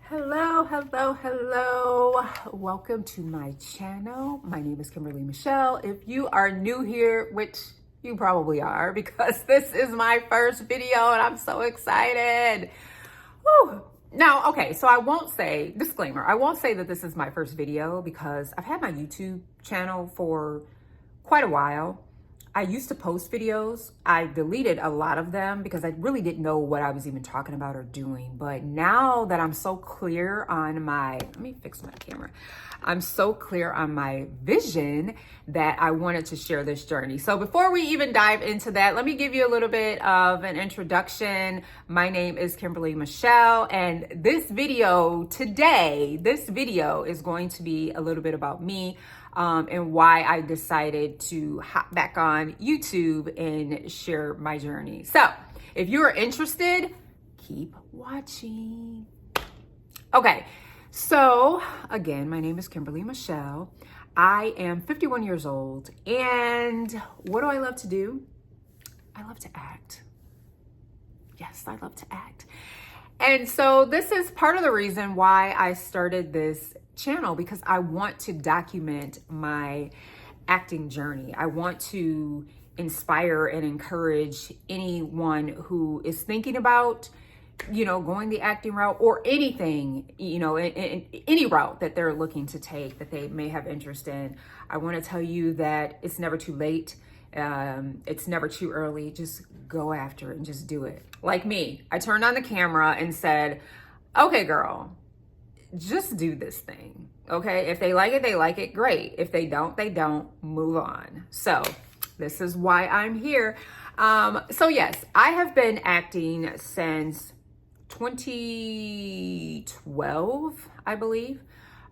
Hello. Welcome to my channel. My name is Kimberly Michelle. If you are new here, which you probably are because this is my first video and I'm so excited. Whew. Now, okay, so I won't say, disclaimer, I won't say that this is my first video because I've had my YouTube channel for quite a while. I used to post videos. I deleted a lot of them because I really didn't know what I was even talking about or doing. But now that I'm so clear on let me fix my camera. I'm so clear on my vision that I wanted to share this journey. So before we even dive into that, let me give you a little bit of an introduction. My name is Kimberly Michelle, and this video is going to be a little bit about me. And why I decided to hop back on YouTube and share my journey. So if you are interested, keep watching. Okay, so again, my name is Kimberly Michelle. I am 51 years old, and what do I love to do? I love to act. Yes, I love to act. And so this is part of the reason why I started this channel, because I want to document my acting journey. I want to inspire and encourage anyone who is thinking about, going the acting route or anything, in any route that they're looking to take that they may have interest in. I want to tell you that it's never too late. It's never too early. Just go after it and just do it. Like me, I turned on the camera and said, okay, girl, just do this thing. Okay. If they like it, they like it. Great. If they don't, they don't. Move on. So this is why I'm here. So yes, I have been acting since 2012, I believe.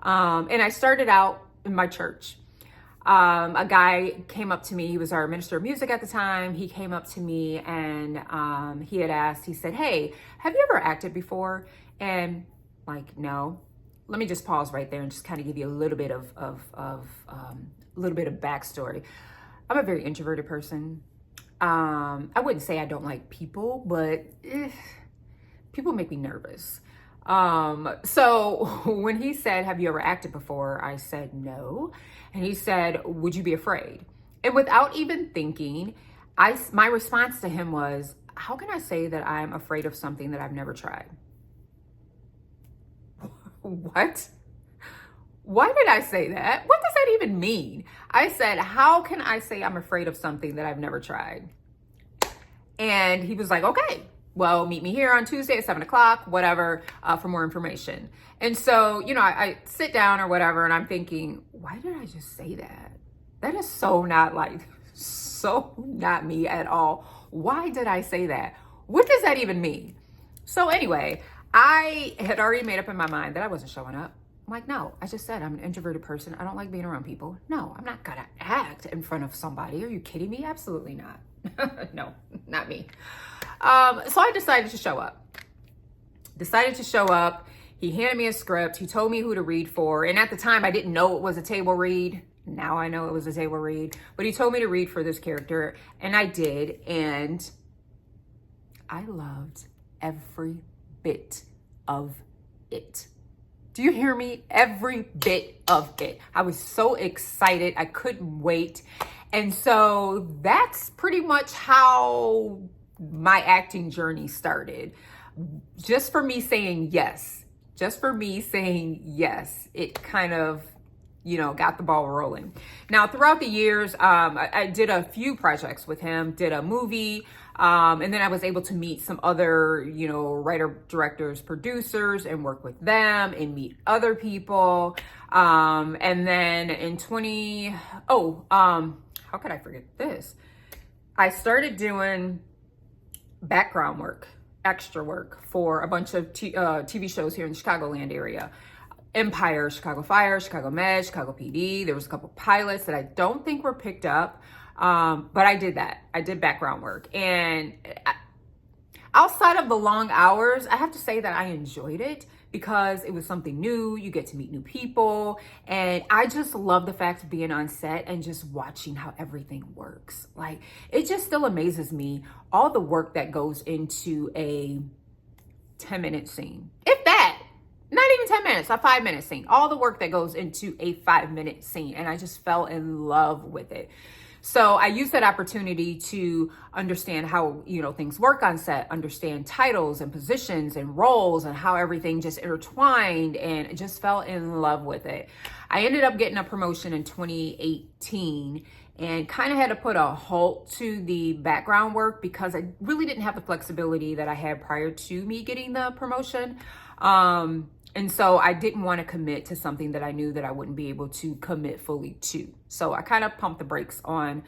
And I started out in my church. A guy came up to me. He was our minister of music at the time. He came up to me and he had asked, he said, hey, have you ever acted before? And like, no. Let me just pause right there and just kind of give you a little bit of backstory. I'm a very introverted person. I wouldn't say I don't like people, but people make me nervous. So when he said, have you ever acted before? I said, no. And he said, would you be afraid? And without even thinking, my response to him was, how can I say that I'm afraid of something that I've never tried? What? Why did I say that? What does that even mean? I said, how can I say I'm afraid of something that I've never tried? And he was like, okay, well, meet me here on Tuesday at 7:00, whatever, for more information. And so, I sit down or whatever, and I'm thinking, why did I just say that? That is so not me at all. Why did I say that? What does that even mean? So anyway, I had already made up in my mind that I wasn't showing up. I'm like, no, I just said I'm an introverted person. I don't like being around people. No, I'm not gonna act in front of somebody. Are you kidding me? Absolutely not. No, not me. So I decided to show up. He handed me a script. He told me who to read for. And at the time, I didn't know it was a table read. Now I know it was a table read. But he told me to read for this character. And I did. And I loved every bit of it. Do you hear me? Every bit of it. I was so excited. I couldn't wait. And so that's pretty much how my acting journey started. Just for me saying yes. It kind of, got the ball rolling. Now, throughout the years, I did a few projects with him, did a movie, and then I was able to meet some other, writer, directors, producers, and work with them and meet other people. And then in how could I forget this? I started doing background work, extra work for a bunch of TV shows here in the Chicagoland area. Empire, Chicago Fire, Chicago Med, Chicago PD. There was a couple pilots that I don't think were picked up. But I did that. I did background work. And outside of the long hours, I have to say that I enjoyed it because it was something new. You get to meet new people. And I just love the fact of being on set and just watching how everything works. Like, it just still amazes me all the work that goes into a 10-minute scene. If that, not even 10 minutes, a 5-minute scene, all the work that goes into a 5-minute scene. And I just fell in love with it. So I used that opportunity to understand how, things work on set, understand titles and positions and roles and how everything just intertwined, and just fell in love with it. I ended up getting a promotion in 2018 and kind of had to put a halt to the background work because I really didn't have the flexibility that I had prior to me getting the promotion. And so I didn't want to commit to something that I knew that I wouldn't be able to commit fully to. So I kind of pumped the brakes on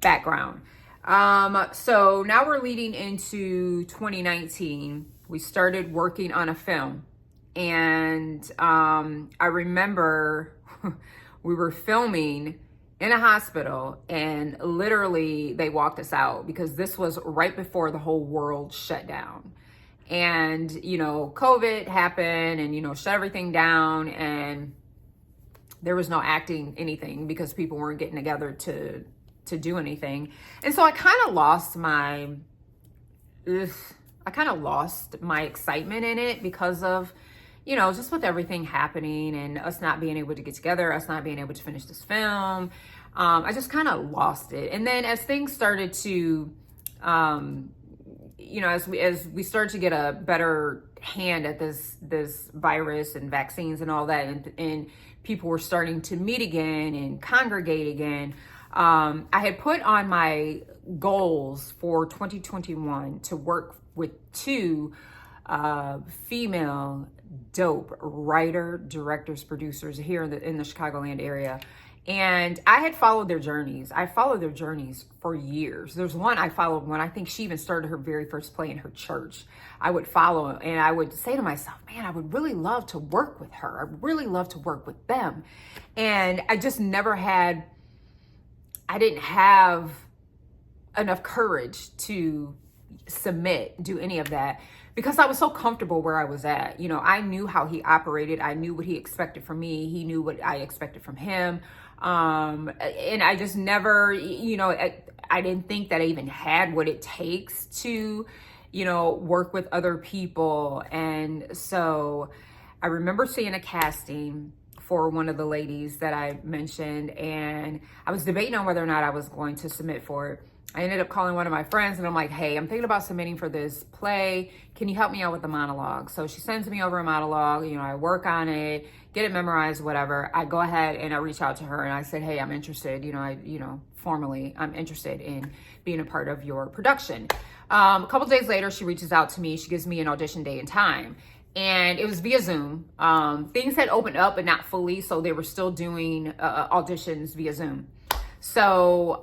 background. So now we're leading into 2019. We started working on a film. And I remember we were filming in a hospital, and literally they walked us out because this was right before the whole world shut down. And, COVID happened and, shut everything down, and there was no acting anything because people weren't getting together to do anything. And so I kind of lost my excitement in it because of, just with everything happening and us not being able to get together, us not being able to finish this film. I just kind of lost it. And then as things started to, as we started to get a better hand at this virus and vaccines and all that, and people were starting to meet again and congregate again, I had put on my goals for 2021 to work with 2 female dope writer, directors, producers here in the Chicagoland area. And I had followed their journeys. I followed their journeys for years. There's one I followed when I think she even started her very first play in her church. I would follow and I would say to myself, man, I would really love to work with her. I would really love to work with them. And I just I didn't have enough courage to do any of that because I was so comfortable where I was at. I knew how he operated. I knew what he expected from me. He knew what I expected from him. And I just never, I didn't think that I even had what it takes to, work with other people. And so I remember seeing a casting for one of the ladies that I mentioned, and I was debating on whether or not I was going to submit for it. I ended up calling one of my friends and I'm like, hey, I'm thinking about submitting for this play. Can you help me out with the monologue? So she sends me over a monologue. I work on it, get it memorized, whatever. I go ahead and I reach out to her and I said, hey, I'm interested. Formally, I'm interested in being a part of your production. A couple days later, she reaches out to me. She gives me an audition day and time. And it was via Zoom. Things had opened up, but not fully. So they were still doing auditions via Zoom. So,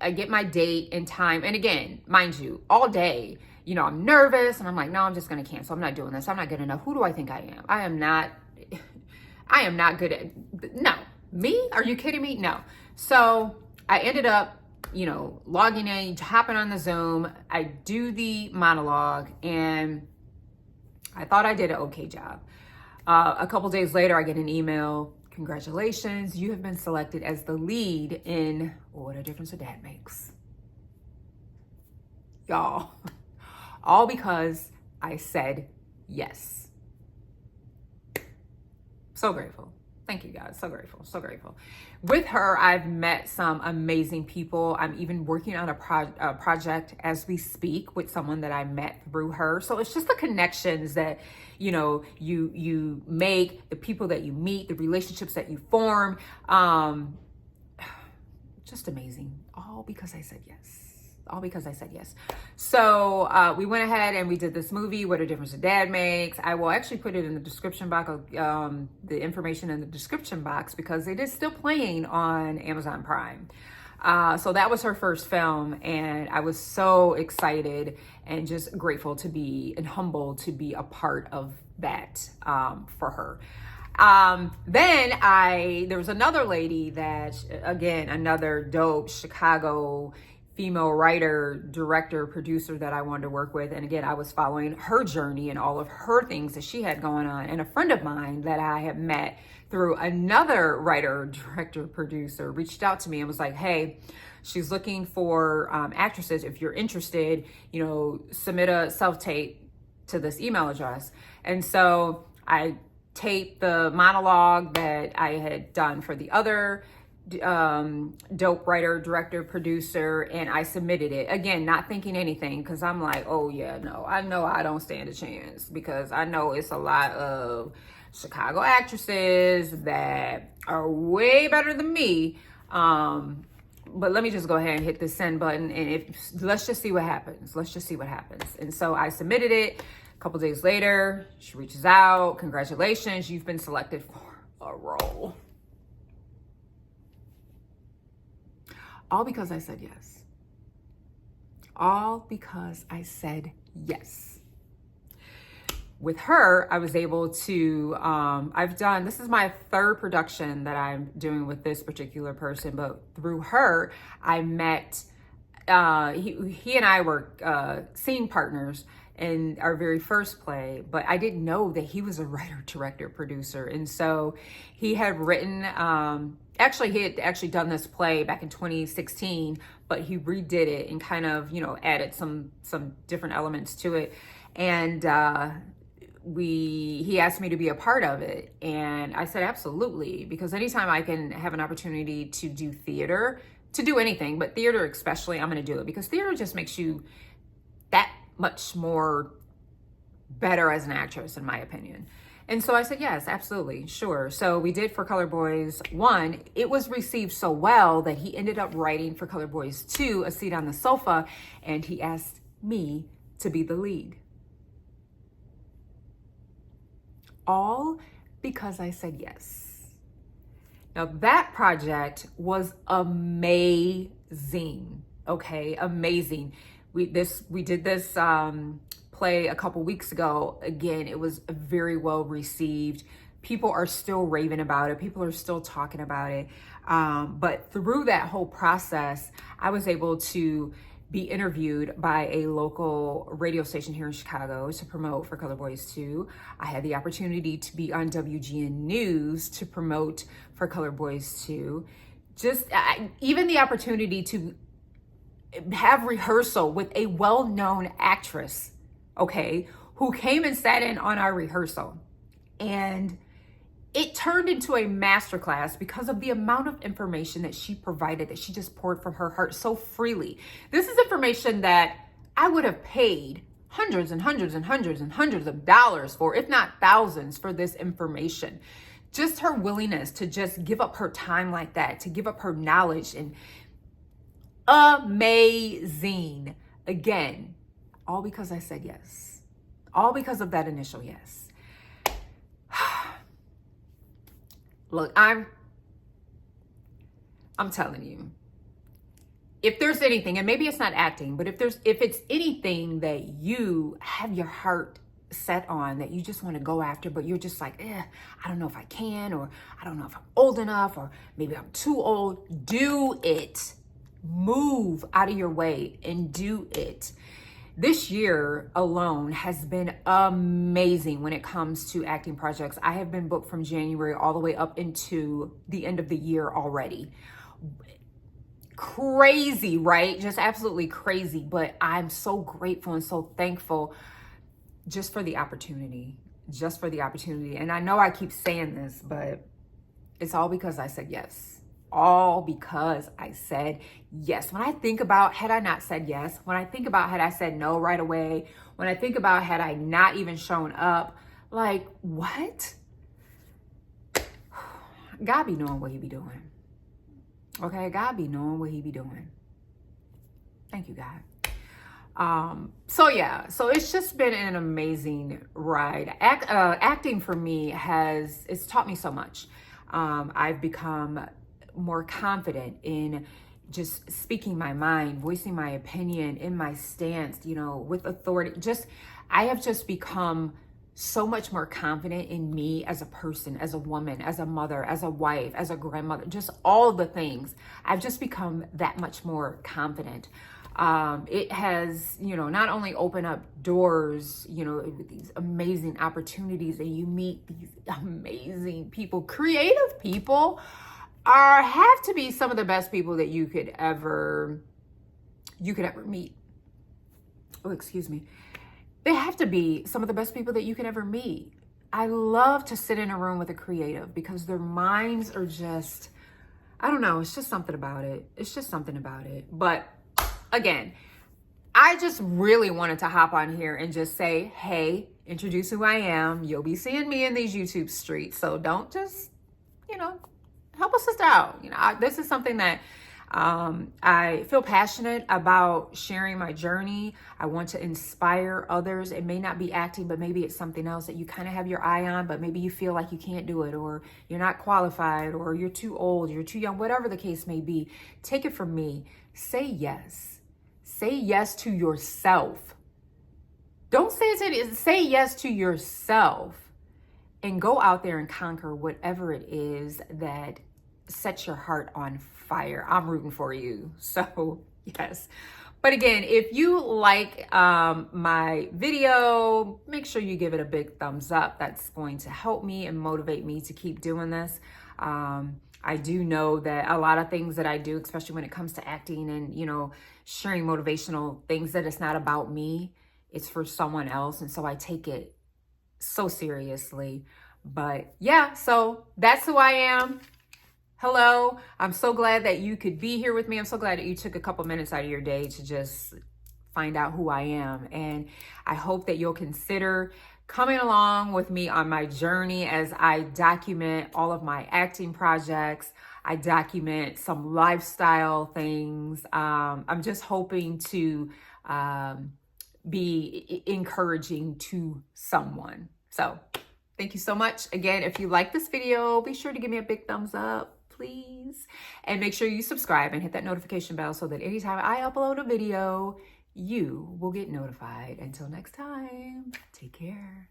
I get my date and time. And again, mind you, all day, I'm nervous and I'm like, no, I'm just going to cancel. I'm not doing this. I'm not good enough. Who do I think I am? I am not good at, no. Me? Are you kidding me? No. So I ended up, logging in, hopping on the Zoom. I do the monologue and I thought I did an okay job. A couple days later, I get an email. Congratulations, you have been selected as the lead in What a Difference a Dad Makes. Y'all, all because I said yes. So grateful. Thank you guys. So grateful. So grateful. With her, I've met some amazing people. I'm even working on a project as we speak with someone that I met through her. So it's just the connections that, you make, the people that you meet, the relationships that you form. Just amazing. All because I said yes. So we went ahead and we did this movie, What a Difference a Dad Makes. I will actually put it in the description box, the information in the description box, because it is still playing on Amazon Prime. So that was her first film, and I was so excited and just grateful to be and humbled to be a part of that for her. Then there was another lady that, again, another dope Chicago female writer, director, producer that I wanted to work with. And again, I was following her journey and all of her things that she had going on. And a friend of mine that I had met through another writer, director, producer reached out to me and was like, hey, she's looking for actresses. If you're interested, submit a self-tape to this email address. And so I tape the monologue that I had done for the other dope writer, director, producer, and I submitted it. Again, not thinking anything, because I'm like, oh yeah, no, I know I don't stand a chance, because I know it's a lot of Chicago actresses that are way better than me. But let me just go ahead and hit the send button, and let's just see what happens. Let's just see what happens. And so I submitted it. A couple days later, she reaches out. Congratulations, you've been selected for a role. All because I said yes. All because I said yes. With her, I was able to, this is my third production that I'm doing with this particular person, but through her, I met, he and I were scene partners in our very first play, but I didn't know that he was a writer, director, producer. And so he had written, he had actually done this play back in 2016, but he redid it and kind of, added some different elements to it. And he asked me to be a part of it. And I said, absolutely, because anytime I can have an opportunity to do theater, to do anything, but theater especially, I'm going to do it, because theater just makes you that much more better as an actress, in my opinion. And so I said, yes, absolutely, sure. So we did For Color Boys 1. It was received so well that he ended up writing For Color Boys 2, A Seat on the Sofa, and he asked me to be the lead. All because I said yes. Now that project was amazing, okay? Amazing. We did this play a couple weeks ago. Again, it was very well received. People are still raving about it. People are still talking about it. But through that whole process, I was able to be interviewed by a local radio station here in Chicago to promote For Color Boys 2. I had the opportunity to be on WGN News to promote For Color Boys 2. Even the opportunity to have rehearsal with a well-known actress, okay, who came and sat in on our rehearsal. And it turned into a masterclass because of the amount of information that she provided, that she just poured from her heart so freely. This is information that I would have paid hundreds and hundreds and hundreds and hundreds of dollars for, if not thousands, for this information. Just her willingness to just give up her time like that, to give up her knowledge, and amazing. Again, all because I said yes. All because of that initial yes. Look, I'm telling you, if there's anything, and maybe it's not acting, but if it's anything that you have your heart set on, that you just want to go after, but you're just like, I don't know if I can, or I don't know if I'm old enough, or maybe I'm too old, do it. Move out of your way and do it. This year alone has been amazing when it comes to acting projects. I have been booked from January all the way up into the end of the year already. Crazy, right? Just absolutely crazy. But I'm so grateful and so thankful just for the opportunity. Just for the opportunity. And I know I keep saying this, but it's all because I said yes. All because I said yes. When I think about, had I not said yes, when I think about, had I said no right away, when I think about, had I not even shown up, like, what? God be knowing what he be doing. Okay, God be knowing what he be doing. Thank you, God. So it's just been an amazing ride. Acting for me it's taught me so much. I've become more confident in just speaking my mind, voicing my opinion, in my stance, with authority. I have just become so much more confident in me as a person, as a woman, as a mother, as a wife, as a grandmother, just all the things. I've just become that much more confident. It has, not only opened up doors, with these amazing opportunities, and you meet these amazing people, creative people have to be some of the best people that you could ever meet. Oh, excuse me. They have to be some of the best people that you can ever meet. I love to sit in a room with a creative because their minds are just, I don't know, it's just something about it. It's just something about it. But again, I just really wanted to hop on here and just say, hey, introduce who I am. You'll be seeing me in these YouTube streets. So don't just, help a sister out. This is something that I feel passionate about sharing my journey. I want to inspire others. It may not be acting, but maybe it's something else that you kind of have your eye on, but maybe you feel like you can't do it, or you're not qualified, or you're too old, you're too young, whatever the case may be. Take it from me. Say yes. Say yes to yourself. Don't say it to, say yes to yourself, and go out there and conquer whatever it is that sets your heart on fire. I'm rooting for you. So yes. But again, if you like my video, make sure you give it a big thumbs up. That's going to help me and motivate me to keep doing this. I do know that a lot of things that I do, especially when it comes to acting and, sharing motivational things, that it's not about me, it's for someone else. And so I take it so seriously. But yeah, so that's who I am. Hello, I'm so glad that you could be here with me. I'm so glad that you took a couple minutes out of your day to just find out who I am. And I hope that you'll consider coming along with me on my journey as I document all of my acting projects. I document some lifestyle things. I'm just hoping to be encouraging to someone. So thank you so much. Again, if you like this video, be sure to give me a big thumbs up, please. And make sure you subscribe and hit that notification bell so that anytime I upload a video, you will get notified. Until next time, take care.